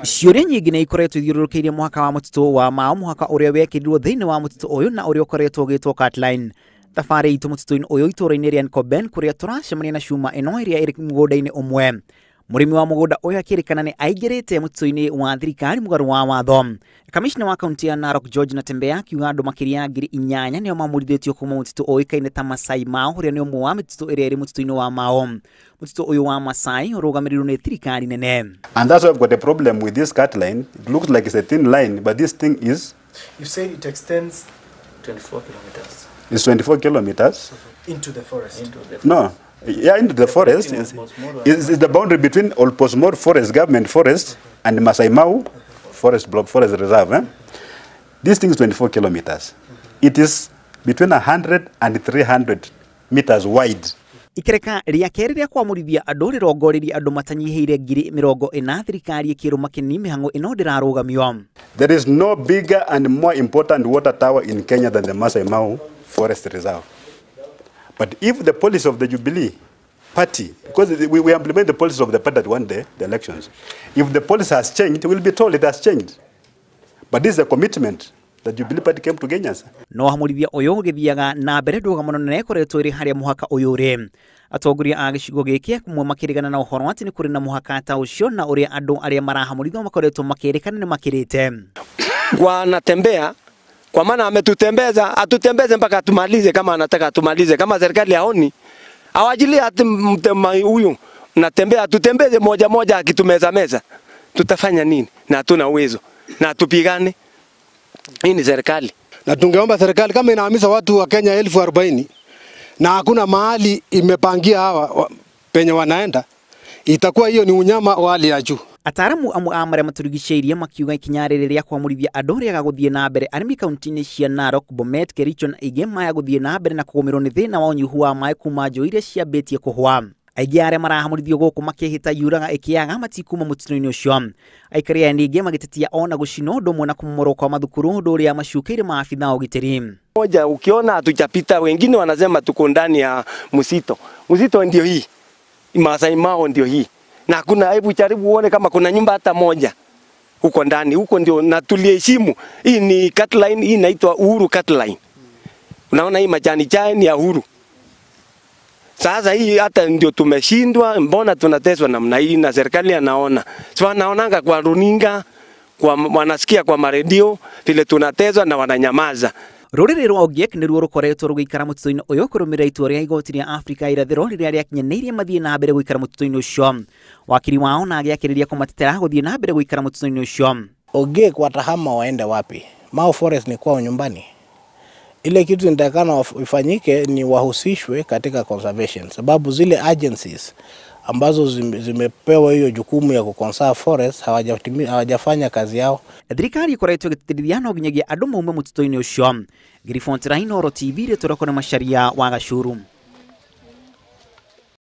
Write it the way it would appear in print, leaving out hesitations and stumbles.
ciũria nyingĩ nĩ ikoretwo ithiũrũrũkĩirie mũhaka wa mũtitũ wa Mau, mũhaka ũrĩa wekĩrirwo thĩinĩ wa mũtitũ ũyũ na ũrĩa ũkoretwo ũgĩtwo Catline. Thabarĩ itũ mũtitũ-inĩ ũyũ itũũra-inĩ rĩa Nkoben kũrĩa tũracemania na cuma ĩno ĩrĩa ĩrĩ mũgũnda-inĩ ũmwe. Mũrĩmi wa mũgũnda ũyũ akĩrĩkana nĩ aingĩrĩte mũtitũ-inĩ wa thirikari mũgarũ wa watho. Kamishna wa kaunti ya Narok George Natembeya akiuga andũ makĩria ya 8,000 nĩo mamũrithĩtio kuma mũtitũ ũĩkaine ta Masai Mau ũrĩa nĩ ũmwe wa mĩtitũ ĩrĩa ĩrĩ mũtitũ-inĩ wa Mau. Mũtitũ ũyũ wa Masai ũrũgamĩrĩirwo nĩ thirikari nene. And that's why I've got a problem with this cut line. It looks like it's a thin line, but this thing is... You say it extends 24 kilometers. It's 24 kilometers. Into the forest. No. Yeah, into the forest is the boundary between Olposmore Forest, government forest, and Masai Mau forest block, forest reserve. This thing is 24 kilometers. It is between 100 and 300 meters wide. Ikereka rierekeire rĩa kwambiriria andũ rĩrongoreirie andũ matanyihiire 40,000 thirikari ĩkĩrũma kĩnini mihangó ĩno ndĩrarũgamio. There is no bigger and more important water tower in Kenya than the Masai Mau forest reserve. But if the policy of the Jubilee party, because we implement the policy of the party at one day, the elections, if the policy has changed, we'll be told it has changed. But this is a commitment that Jubilee party came to Kenyans. No hamurithia ũyũ ũgĩthiaga na mbere ndũgamano nene ĩkoretwo ĩrĩ harĩa mũhaka ũyũ ũrĩ. Atongoria a gĩcigo gĩkĩ kumwe makĩrĩgana na ũhoro atĩ nĩ kũrĩ na mũhaka ta ũcio na ũrĩa andũ arĩa marahamũrithio makoretwo makĩrĩkana nĩ makĩrĩte. Wanatembea kwa maana ametutembeza, atutembeze mpaka tumalize kama anataka tumalize. Kama serikali haoni, awajilie ati mtema huyu natembea, tutembeze moja moja akitumeza meza. Tutafanya nini? Na hatuna uwezo. Na tupigane. Hii ni serikali. Na tungeomba serikali kama inahamisha watu wa Kenya 40,000 na hakuna mahali imepangia hawa penye wanaenda, itakuwa hiyo ni unyama wa hali ya juu. Ataramu amwe a marĩa matũrigicĩirie makiuga ikinya rĩrĩ rĩa kwamũrithia andũ rĩaga gũthiĩ na mbere arĩmi kaunti-inĩ cia Narok, Bomet, Kericho na ingĩ maya gũthiĩ na mbere na kũgũmĩrwo nĩ thĩna wa ũnyihu wa maĩ kuma njũĩ iria ciambĩtie kũhwa. Aingĩ arĩa marahamũrithio gũkũ makĩhĩta yuraga ĩkĩaga matikuma mũtitũ-inĩ ũcio. Aikaria ningĩ magĩtetia ona gũcinwo ũndũ ũmwe na kumomorwo kwa mathukuru ũndũ ũrĩa macukuru maabitha ũgitĩri. Moja ukiona hatujapita, wengine wanasema tuko ndani ya msito. Msito ndio hii. Masai Mau ndio hii. Na kuna hebu jaribu uone kama kuna nyumba hata moja huko ndani. Huko ndio na tuliheshimu. Hii ni Catline, hii inaitwa Uhuru Catline. Unaona hii majani chai ni ya Uhuru. Sasa hii hata ndio tumeshindwa, mbona tunateswa namna hii na serikali anaona. So wanaonanga kwa runinga, kwa wanasikia kwa maredio vile tunateswa na wananyamaza. Rũrĩrĩ rwa Ogiek nĩruo rũkoretwo rũgĩikara mũtitũ-inĩ ũyũ kũrũmĩrĩra itua rĩa igoti rĩa Afrika irathĩro rĩrĩa rĩakinyanĩirie mathiĩ na mbere gũikara mũtitũ-inĩ ũcio. Wakiri wao na agĩakĩrĩria kũmatetera gũthiĩ na mbere gũikara mũtitũ-inĩ ũcio. Ogiek watahama waende wapi? Mau Forest ni kwao nyumbani. Ile kitu nitakana ifanyike ni wahusishwe katika conservation, sababu zile agencies ambazo zimepewa hiyo jukumu ya kuconserve forest hawajafanya kazi yao. Thirikari ikoretwo ĩgĩtĩrithia no nginyagia andũ maume mũtitũ-inĩ ũcio. Ngirifonti ra Inooro TV rĩtũroko na macharia wa Gacuru.